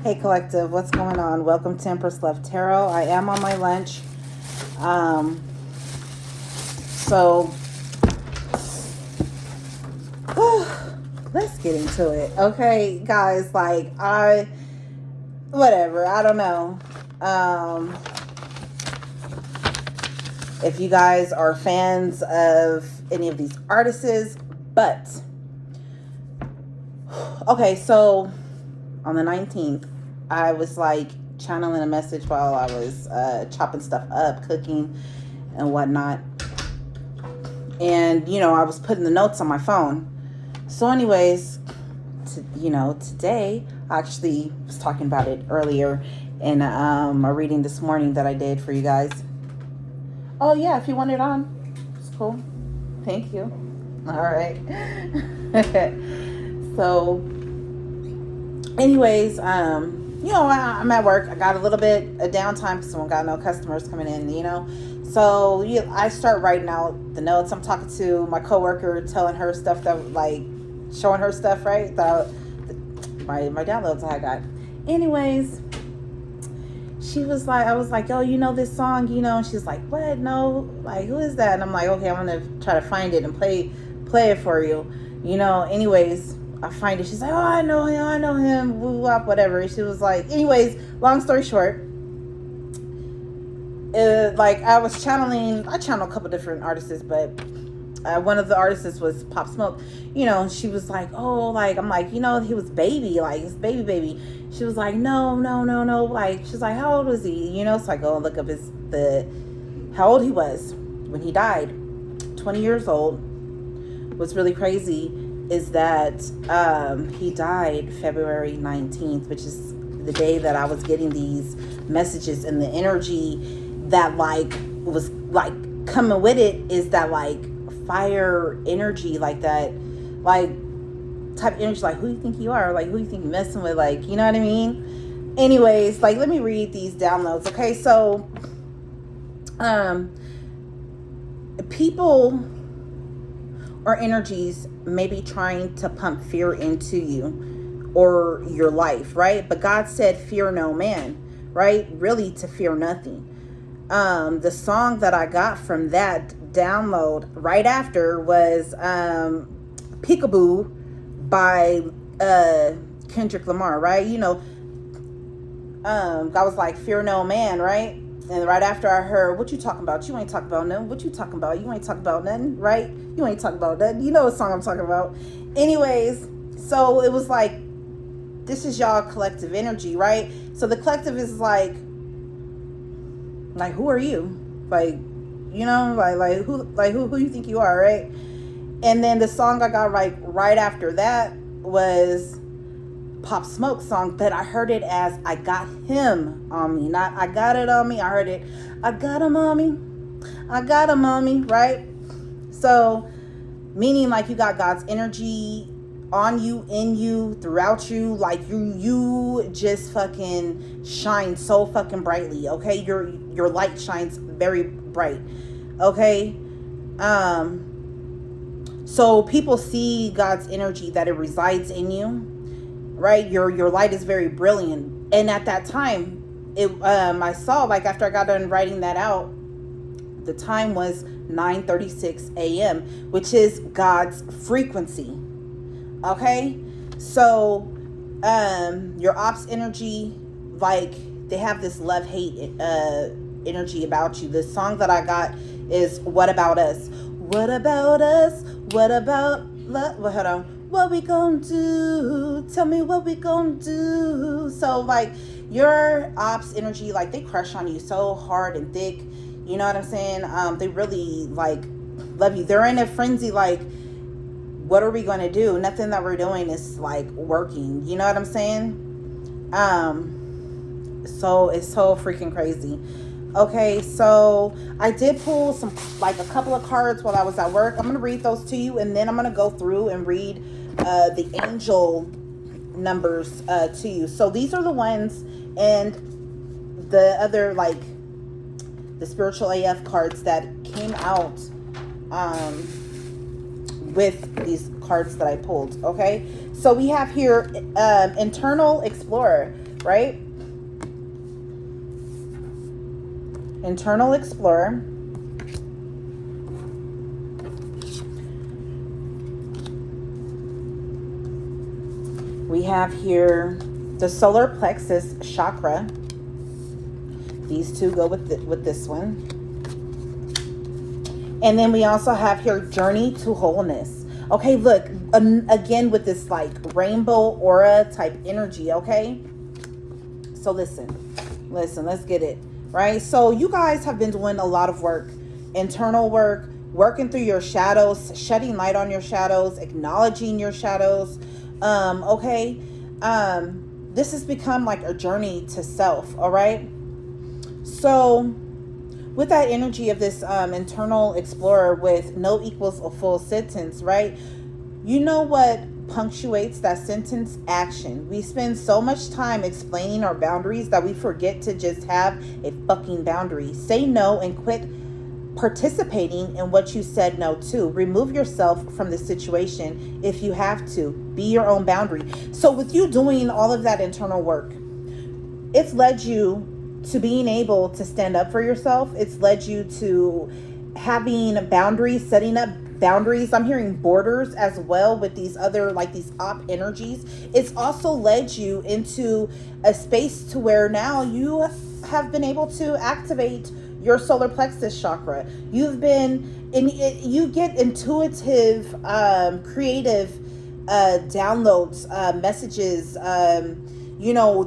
Hey collective, what's going on? Welcome to Empress Love Tarot. I am on my lunch. Um, so let's get into it. Okay, guys, whatever, I don't know. If you guys are fans of any of these artists, but okay, so on the 19th, I was like channeling a message while I was chopping stuff up, cooking and whatnot. And, I was putting the notes on my phone. So anyways, today, I actually was talking about it earlier in a reading this morning that I did for you guys. Oh, yeah, if you want it on, it's cool. Thank you. All right. So, anyways, I'm at work. I got a little bit of downtime because I got no customers coming in, So I start writing out the notes. I'm talking to my coworker, telling her stuff showing her stuff, right? My downloads I got. Anyways, she was like, I was like, oh, this song, and she's like, what? No, like, who is that? And I'm like, okay, I'm gonna try to find it and play it for you, Anyways, I find it. She's like, oh, I know him, woo wop, whatever. She was like, anyways, long story short, I channel a couple different artists, but one of the artists was Pop Smoke. She was like, oh, I'm like, he was baby, his baby. She was like, no, she's like, how old was he? So I go and look up how old he was when he died. 20 years old. What's really crazy is that he died February 19th, which is the day that I was getting these messages, and the energy that was coming with it is that fire energy, that type of energy, who you think you are, who you think you're messing with, you know what I mean? Anyways, let me read these downloads. Okay, so people or energies may be trying to pump fear into you or your life, right? But God said, fear no man, right? Really, to fear nothing. The song that I got from that download right after was Peekaboo by Kendrick Lamar, right? God was like, fear no man, right? And right after I heard, what you talking about? You ain't talking about nothing. What you talking about? You ain't talking about nothing, right? You ain't talking about nothing. You know what song I'm talking about. Anyways, so it was like, this is y'all collective energy, right? So the collective is like who are you? Who you think you are, right? And then the song I got right after that was Pop Smoke song, but I heard it as I got him on me, not I got it on me. I heard it, I got him on me, right? So meaning you got God's energy on you, in you, throughout you, you just fucking shine so fucking brightly, okay? Your light shines very bright, okay? So people see God's energy, that it resides in you, right? Your light is very brilliant. And at that time, I saw, after I got done writing that out, the time was 9:36 a.m., which is God's frequency. Okay? So your ops energy, they have this love-hate energy about you. The song that I got is What About Us? What about us? What about love? Well, hold on. What we gonna do? Tell me what we gonna do. So your ops energy, they crush on you so hard and thick. You know what I'm saying? They really love you. They're in a frenzy. What are we gonna do? Nothing that we're doing is working. You know what I'm saying? So it's so freaking crazy. Okay, so I did pull some a couple of cards while I was at work. I'm gonna read those to you, and then I'm gonna go through and read the angel numbers to you. So these are the ones, and the other the spiritual AF cards that came out with these cards that I pulled. Okay, so we have here Internal Explorer, right? Internal Explorer. We have here the solar plexus chakra. These two go with this one. And then we also have here journey to wholeness. Okay, look, again with this like rainbow aura type energy, okay? So listen, let's get it, right? So you guys have been doing a lot of work, internal work, working through your shadows, shedding light on your shadows, acknowledging your shadows, okay? This has become like a journey to self, all right? So with that energy of this internal explorer with no equals a full sentence, right? You know what punctuates that sentence? Action. We spend so much time explaining our boundaries that we forget to just have a fucking boundary. Say no and quit participating in what you said no to. Remove yourself from the situation if you have to. Be your own boundary. So with you doing all of that internal work, it's led you to being able to stand up for yourself. It's led you to having boundaries, setting up boundaries. I'm hearing borders as well with these other, like these op energies. It's also led you into a space to where now you have been able to activate your solar plexus chakra. You've been in it, you get intuitive, creative downloads, messages,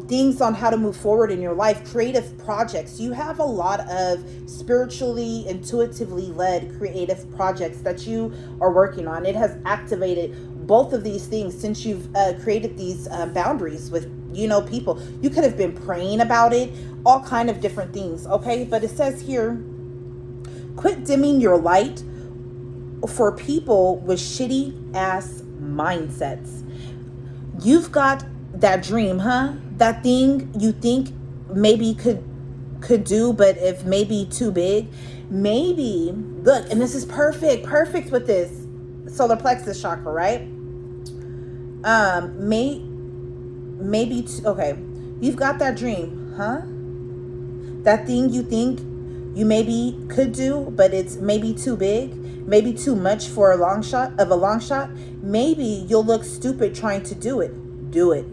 things on how to move forward in your life, creative projects. You have a lot of spiritually, intuitively led creative projects that you are working on. It has activated both of these things since you've created these boundaries with, people. You could have been praying about it, all kind of different things, okay? But it says here, quit dimming your light for people with shitty ass mindsets. You've got that dream, huh? That thing you think maybe could do, but if maybe too big. Maybe, look, and this is perfect with this solar plexus chakra, right? Okay, you've got that dream, huh? That thing you think you maybe could do, but it's maybe too big, maybe too much for a long shot. Maybe you'll look stupid trying to do it. Do it.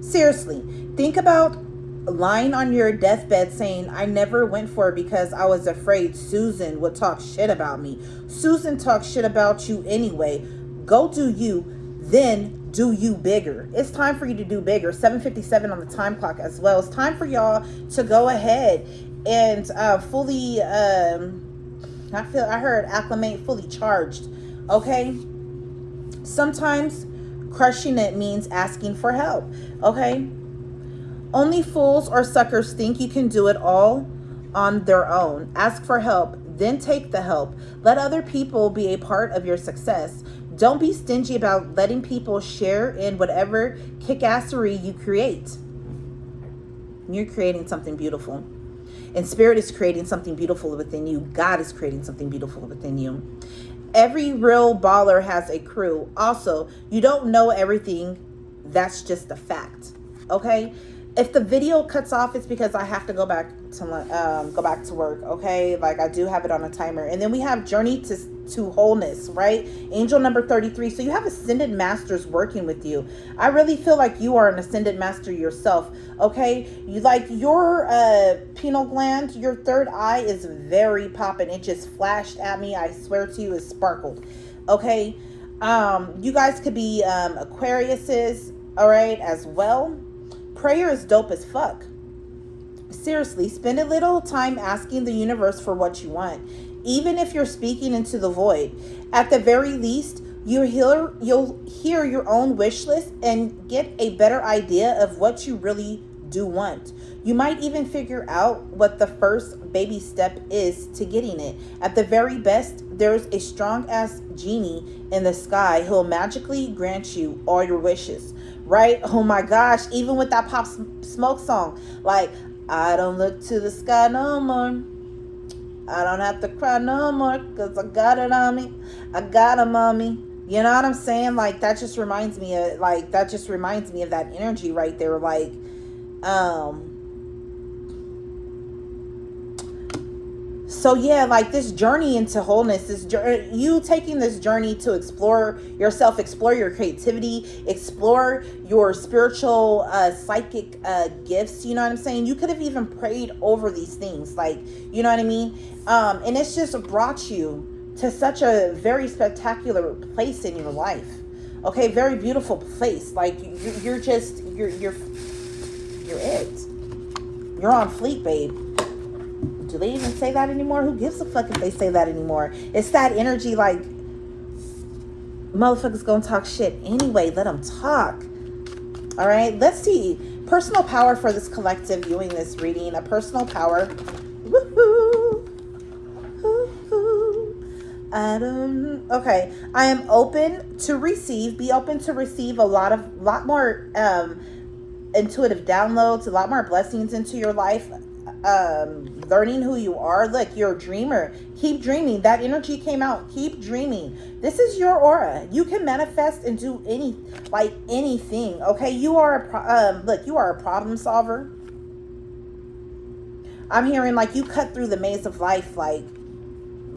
Seriously, think about lying on your deathbed saying, I never went for it because I was afraid Susan would talk shit about me. Susan talks shit about you anyway. Go do you, then do you bigger. It's time for you to do bigger. 7:57 on the time clock as well. It's time for y'all to go ahead and fully, I heard acclimate, fully charged. Okay? Sometimes crushing it means asking for help. Okay? Only fools or suckers think you can do it all on their own. Ask for help, then take the help. Let other people be a part of your success. Don't be stingy about letting people share in whatever kickassery you create. You're creating something beautiful. And Spirit is creating something beautiful within you. God is creating something beautiful within you. Every real baller has a crew. Also, you don't know everything. That's just a fact. Okay? If the video cuts off, it's because I have to go back to work. Okay? Like, I do have it on a timer. And then we have Journey to Wholeness, right? Angel number 33. So you have ascended masters working with you. I really feel like you are an ascended master yourself. Okay? You like your pineal gland, your third eye is very popping. It just flashed at me. I swear to you, it sparkled. Okay? You guys could be Aquariuses, all right, as well. Prayer is dope as fuck. Seriously, spend a little time asking the universe for what you want. Even if you're speaking into the void. At the very least, you'll hear your own wish list and get a better idea of what you really do want. You might even figure out what the first baby step is to getting it. At the very best, there's a strong ass genie in the sky who'll magically grant you all your wishes. Right? Oh my gosh, even with that Pop Smoke song, like, I don't look to the sky no more. I don't have to cry no more because I got it on me. I got a mommy. You know what I'm saying? Like, that just reminds me of that energy right there. Like, Um, so yeah, like this journey into wholeness, you taking this journey to explore yourself, explore your creativity, explore your spiritual psychic gifts. You know what I'm saying? You could have even prayed over these things, like, you know what I mean? And it's just brought you to such a very spectacular place in your life. Okay, very beautiful place. Like you're it. You're on fleek, babe. Do they even say that anymore? Who gives a fuck if they say that anymore? It's that energy, like, motherfuckers gonna talk shit anyway. Let them talk. All right, let's see. Personal power for this collective viewing this reading. A personal power. Woohoo! Woo-hoo. Okay, I am open to receive. Be open to receive a lot more intuitive downloads, a lot more blessings into your life. Learning who you are. Look, you're a dreamer. Keep dreaming. That energy came out. Keep dreaming. This is your aura. You can manifest and do anything. Okay, you are look, you are a problem solver. I'm hearing like you cut through the maze of life like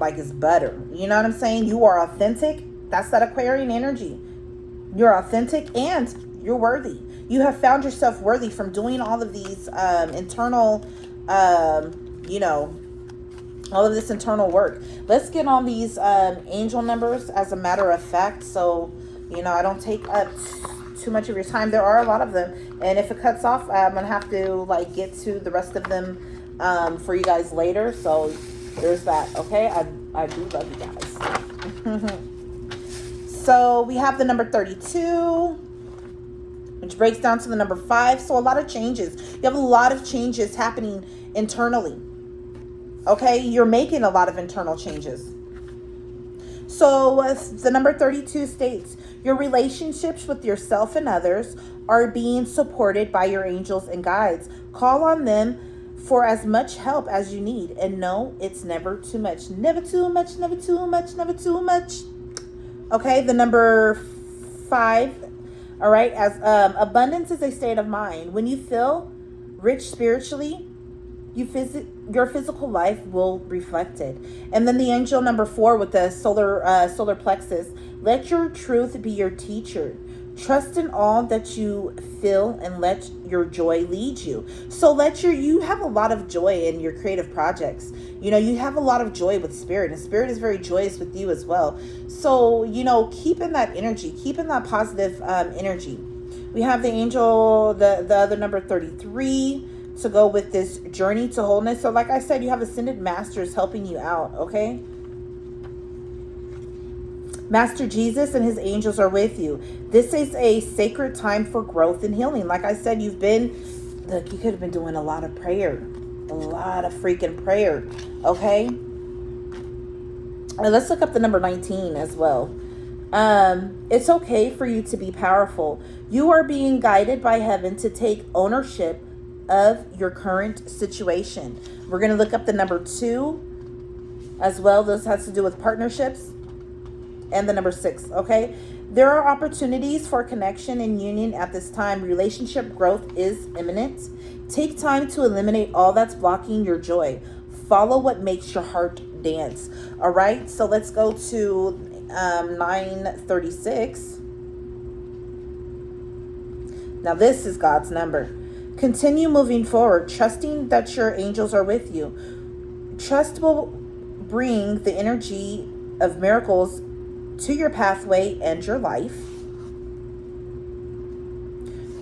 it's butter. You know what I'm saying? You are authentic. That's that Aquarian energy. You're authentic and you're worthy. You have found yourself worthy from doing all of these internal all of this internal work. Let's get on these angel numbers as a matter of fact, so I don't take up too much of your time. There are a lot of them, and if it cuts off, I'm gonna have to get to the rest of them for you guys later. So there's that. Okay, I do love you guys. So we have the number 32, which breaks down to the number 5. So a lot of changes. You have a lot of changes happening internally. Okay, you're making a lot of internal changes. So the number 32 states, your relationships with yourself and others are being supported by your angels and guides. Call on them for as much help as you need. And no, it's never too much. Never too much, never too much, never too much. Okay, the number 5. All right, as abundance is a state of mind. When you feel rich spiritually, your physical life will reflect it. And then the angel number 4 with the solar plexus. Let your truth be your teacher. Trust in all that you feel and let your joy lead you. So you have a lot of joy in your creative projects. You have a lot of joy with spirit, and spirit is very joyous with you as well. So, keep in that energy, keep in that positive energy. We have the angel, the other number 33 to go with this journey to wholeness. So like I said, you have ascended masters helping you out, okay? Master Jesus and his angels are with you. This is a sacred time for growth and healing. Like I said, you could have been doing a lot of prayer. A lot of freaking prayer. Okay? And let's look up the number 19 as well. It's okay for you to be powerful. You are being guided by heaven to take ownership of your current situation. We're going to look up the number 2 as well. This has to do with partnerships. And the number 6, okay? There are opportunities for connection and union at this time. Relationship growth is imminent. Take time to eliminate all that's blocking your joy. Follow what makes your heart dance. All right, so let's go to 936. Now this is God's number. Continue moving forward, trusting that your angels are with you. Trust will bring the energy of miracles to your pathway and your life.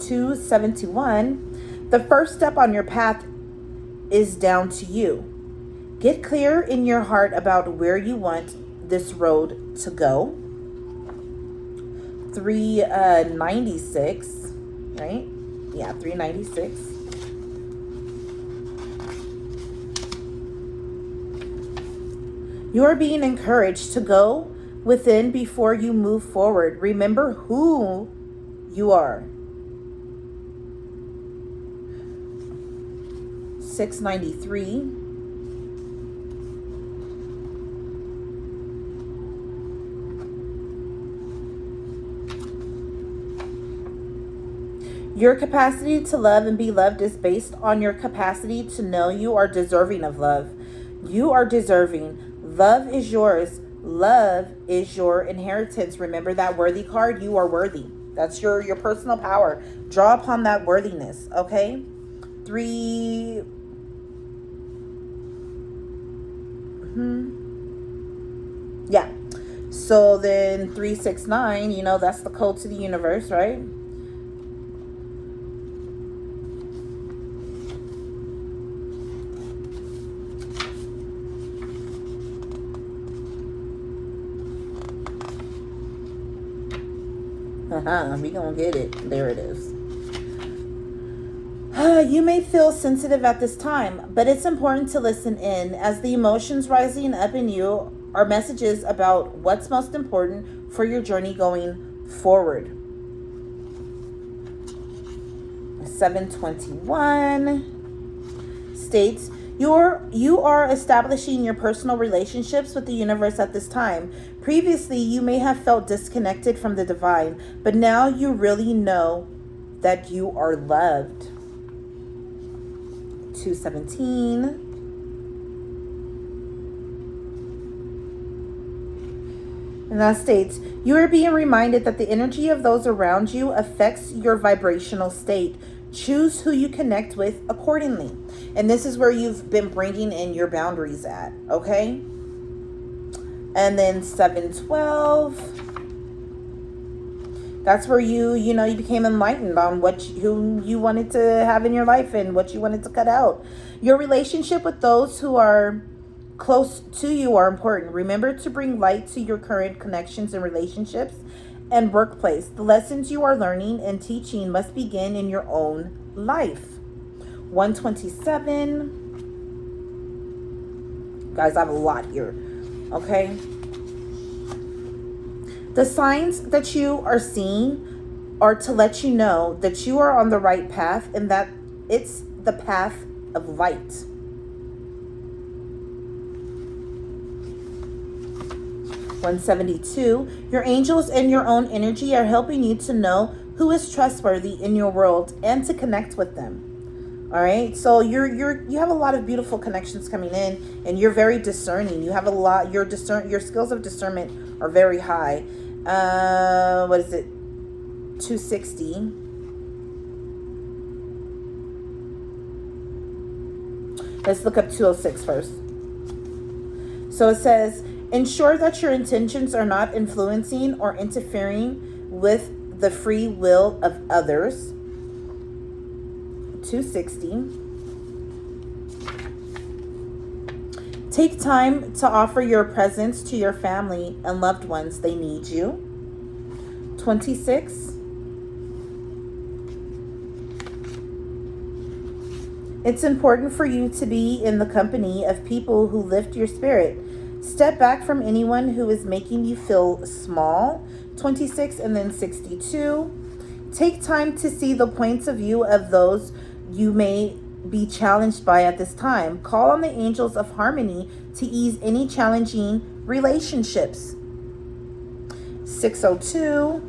271. The first step on your path is down to you. Get clear in your heart about where you want this road to go. 396, right? Yeah, 396. You are being encouraged to go within before you move forward. Remember who you are. 693. Your capacity to love and be loved is based on your capacity to know you are deserving of love. You are deserving. Love is yours. Love is your inheritance. Remember that worthy card? You are worthy. That's your personal power. Draw upon that worthiness, okay? 3... Yeah. So then 369, you know, that's the code to the universe, right? We gonna get it. There it is. You may feel sensitive at this time, but it's important to listen in, as the emotions rising up in you are messages about what's most important for your journey going forward. 721 states, you are establishing your personal relationships with the universe at this time. Previously, you may have felt disconnected from the divine, but now you really know that you are loved. 217. And that states, you are being reminded that the energy of those around you affects your vibrational state. Choose who you connect with accordingly. And this is where you've been bringing in your boundaries at, okay? And then 712. That's where you became enlightened on who you wanted to have in your life and what you wanted to cut out. Your relationship with those who are close to you are important. Remember to bring light to your current connections and relationships and workplace. The lessons you are learning and teaching must begin in your own life. 127. Guys, I have a lot here. Okay. The signs that you are seeing are to let you know that you are on the right path and that it's the path of light. 172. Your angels and your own energy are helping you to know who is trustworthy in your world and to connect with them. All right, so you have a lot of beautiful connections coming in, and you're very discerning. You have a lot. Your skills of discernment are very high. What is it? 260. Let's look up 206 first. So it says, ensure that your intentions are not influencing or interfering with the free will of others. 260. Take time to offer your presence to your family and loved ones. They need you. 26. It's important for you to be in the company of people who lift your spirit. Step back from anyone who is making you feel small. 26 and then 62. Take time to see the points of view of those you may be challenged by at this time. Call on the angels of harmony to ease any challenging relationships. 602.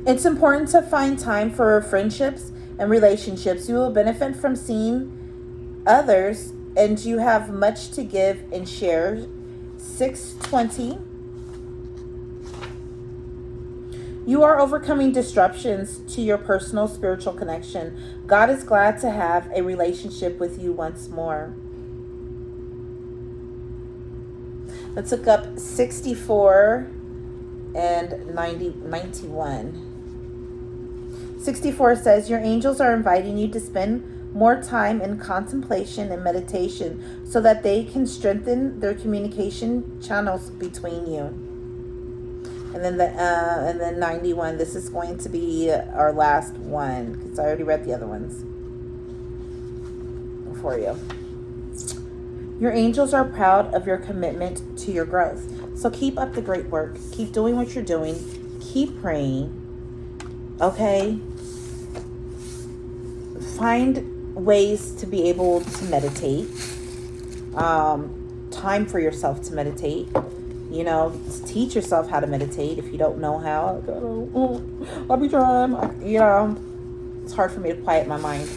It's important to find time for friendships and relationships. You will benefit from seeing others, and you have much to give and share. 620. You are overcoming disruptions to your personal spiritual connection. God is glad to have a relationship with you once more. Let's look up 64 and 91. 64 says, your angels are inviting you to spend more time in contemplation and meditation so that they can strengthen their communication channels between you. And then 91, this is going to be our last one because I already read the other ones for you. Your angels are proud of your commitment to your growth. So keep up the great work. Keep doing what you're doing. Keep praying. Okay? find ways to be able to meditate. Time for yourself to meditate. You know, teach yourself how to meditate if you don't know how. I'll be trying. You know, it's hard for me to quiet my mind.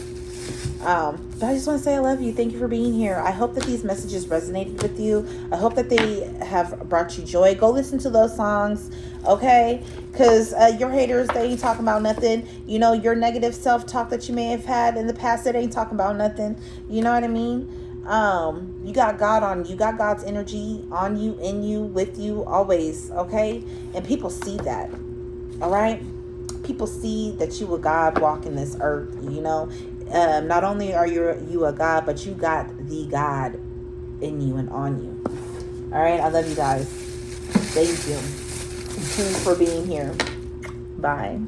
But I just want to say I love you. Thank you for being here. I hope that these messages resonated with you. I hope that they have brought you joy. Go listen to those songs, okay? Because your haters, they ain't talking about nothing. You know, your negative self-talk that you may have had in the past, that ain't talking about nothing. You know what I mean? You got God on you. You got God's energy on you, in you, with you, always, okay? And people see that, all right? People see that you a God walking this earth, you know? Not only are you a God, but you got the God in you and on you. All right, I love you guys. Thank you for being here. Bye.